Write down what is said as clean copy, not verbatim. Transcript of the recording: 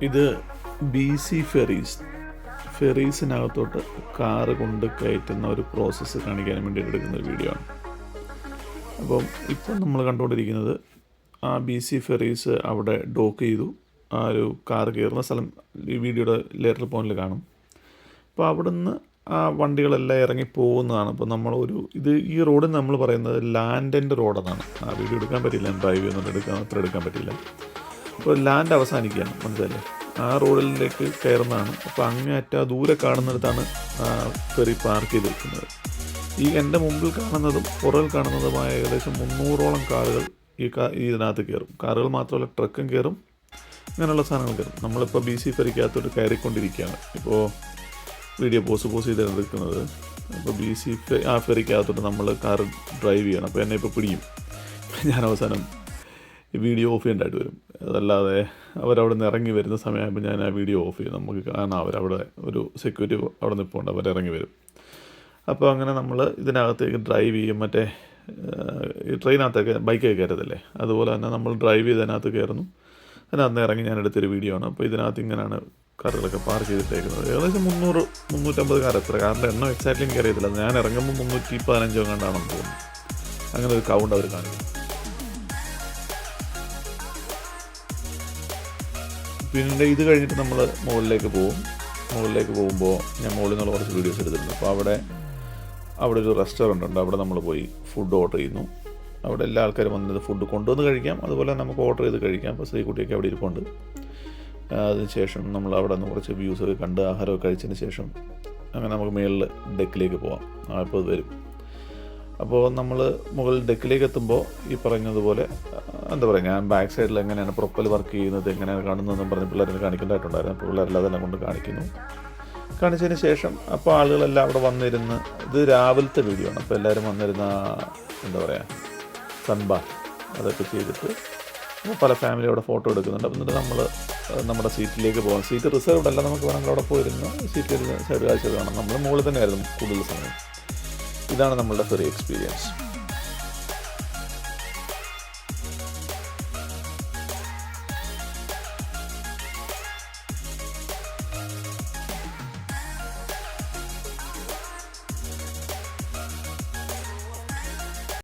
ഇത് BC ഫെറീസിനകത്തോട്ട് car കൊണ്ട് കയറ്റുന്ന ഒരു പ്രോസസ്സ് കാണിക്കാൻ വേണ്ടി എടുക്കുന്ന ഒരു വീഡിയോ ആണ്. അപ്പം ഇപ്പം നമ്മൾ കണ്ടുകൊണ്ടിരിക്കുന്നത് ആ BC ഫെറീസ് അവിടെ ഡോക്ക് ചെയ്തു. ആ ഒരു കാറ് കയറുന്ന സ്ഥലം ഈ വീഡിയോയുടെ ലേറ്റർ പോയിന്റിൽ കാണും. അപ്പോൾ അവിടുന്ന് ആ വണ്ടികളെല്ലാം ഇറങ്ങി പോകുന്നതാണ്. അപ്പോൾ നമ്മളൊരു ഈ റോഡ് നമ്മൾ പറയുന്നത് ലാൻഡിൻ്റെ റോഡെന്നാണ്. ആ വീഡിയോ എടുക്കാൻ പറ്റില്ല, ഡ്രൈവ് ചെയ്യുന്നുണ്ട്, അത്ര എടുക്കാൻ പറ്റില്ല. അപ്പോൾ ലാൻഡ് അവസാനിക്കുകയാണ്, മനസ്സിലല്ലേ? ആ റോഡിലേക്ക് കയറുന്നതാണ്. അപ്പോൾ അങ്ങേയറ്റ ദൂരെ കാണുന്നിടത്താണ് ഫെറി പാർക്ക് ചെയ്തിരിക്കുന്നത്. എൻ്റെ മുമ്പിൽ കാണുന്നതും പുറകിൽ കാണുന്നതുമായ ഏകദേശം 300ഓളം കാറുകൾ ഇതിനകത്ത് കയറും. കാറുകൾ മാത്രമല്ല, ട്രക്കും കയറും, അങ്ങനെയുള്ള സാധനങ്ങൾ കയറും. നമ്മളിപ്പോൾ BC ഫെറിക്കകത്തോട്ട് കയറിക്കൊണ്ടിരിക്കുകയാണ്. ഇപ്പോൾ വീഡിയോ പോസ് ചെയ്തെടുക്കുന്നത്. അപ്പോൾ BC ആ ഫെറിക്കകത്തോട്ട് നമ്മൾ കാർ ഡ്രൈവ് ചെയ്യണം. അപ്പോൾ എന്നെ ഇപ്പോൾ പിടിക്കും. ഞാൻ അവസാനം വീഡിയോ ഓഫ് ചെയ്യേണ്ടതായിട്ട് വരും. അതല്ലാതെ അവരവിടെ നിന്ന് ഇറങ്ങി വരുന്ന സമയമാകുമ്പോൾ ഞാൻ ആ വീഡിയോ ഓഫ് ചെയ്യും. നമുക്ക് കാണാം അവരവിടെ ഒരു സെക്യൂരിറ്റി അവിടെ നിൽപ്പുണ്ട്, അവരിറങ്ങി വരും. അപ്പോൾ അങ്ങനെ നമ്മൾ ഇതിനകത്തേക്ക് ഡ്രൈവ് ചെയ്യും. മറ്റേ ഈ ട്രെയിനകത്തൊക്കെ ബൈക്കൊക്കെ കയറത്തില്ലേ, അതുപോലെ തന്നെ നമ്മൾ ഡ്രൈവ് ചെയ്തതിനകത്ത് കയറുന്നു. അതിനകത്ത് ഇറങ്ങി ഞാൻ എടുത്തൊരു വീഡിയോ ആണ്. അപ്പോൾ ഇതിനകത്ത് ഇങ്ങനെയാണ് കാറുകളൊക്കെ പാർക്ക് ചെയ്തിട്ടേക്കുന്നത്. ഏകദേശം 300-350 കാർ. എത്ര കാറിൻ്റെ എണ്ണം എക്സാക്റ്റ്ലി എനിക്ക് അറിയത്തില്ല. ഞാൻ ഇറങ്ങുമ്പോൾ 315 കണ്ടാണെന്ന് തോന്നുന്നു. അങ്ങനെ ഒരു കൗണ്ട് അവർ കാണിക്കും. പിന്നെ ഇത് കഴിഞ്ഞിട്ട് നമ്മൾ മുകളിലേക്ക് പോകും. മുകളിലേക്ക് പോകുമ്പോൾ ഞാൻ മുകളിൽ നിന്നുള്ള കുറച്ച് വീഡിയോസ് എടുത്തിട്ടുണ്ട്. അപ്പോൾ അവിടെ ഒരു റെസ്റ്റോറൻ്റ് ഉണ്ട്. അവിടെ നമ്മൾ പോയി ഫുഡ് ഓർഡർ ചെയ്യുന്നു. അവിടെ എല്ലാ ആൾക്കാരും വന്നത് ഫുഡ് കൊണ്ടുവന്ന് കഴിക്കാം, അതുപോലെ നമുക്ക് ഓർഡർ ചെയ്ത് കഴിക്കാം. അപ്പോൾ ശ്രീകുട്ടിയൊക്കെ അവിടെ ഇരിപ്പുണ്ട്. അതിനുശേഷം നമ്മൾ അവിടെ നിന്ന് കുറച്ച് വ്യൂസൊക്കെ കണ്ട് ആഹാരമൊക്കെ കഴിച്ചതിന് ശേഷം അങ്ങനെ നമുക്ക് മുകളിൽ ഡെക്കിലേക്ക് പോകാം. അപ്പോൾ ഇത് വരും. അപ്പോൾ നമ്മൾ മുകളിൽ ഡെക്കിലേക്ക് എത്തുമ്പോൾ ഈ പറഞ്ഞതുപോലെ എന്താ പറയുക, ഞാൻ ബാക്ക് സൈഡിൽ എങ്ങനെയാണ് പ്രൊപ്പൽ വർക്ക് ചെയ്യുന്നത്, എങ്ങനെയാണ് കാണുന്നതെന്നും പറഞ്ഞ് പിള്ളേരെ കാണിക്കേണ്ടതായിട്ടുണ്ടായിരുന്നു. അപ്പോൾ പിള്ളേരെല്ലാം തന്നെ കൊണ്ട് കാണിച്ചതിന് ശേഷം അപ്പോൾ ആളുകളെല്ലാം അവിടെ വന്നിരുന്ന്, ഇത് രാവിലത്തെ വീഡിയോ ആണ്. അപ്പോൾ എല്ലാവരും വന്നിരുന്ന എന്താ പറയുക സൺബാർ അതൊക്കെ ചെയ്തിട്ട് പല ഫാമിലി അവിടെ ഫോട്ടോ എടുക്കുന്നുണ്ട്. എന്നിട്ട് നമ്മൾ നമ്മുടെ സീറ്റിലേക്ക് പോകാം. സീറ്റ് റിസർവ്ഡ് അല്ല, നമുക്ക് വേണമെങ്കിൽ അവിടെ പോയിരുന്ന് സീറ്റിൽ സൈഡ് കാഴ്ച കാണാം. നമ്മൾ മുകളിൽ തന്നെയായിരുന്നു കൂടുതൽ സമയം. ഇതാണ് നമ്മളുടെ ഫെറി എക്സ്പീരിയൻസ്.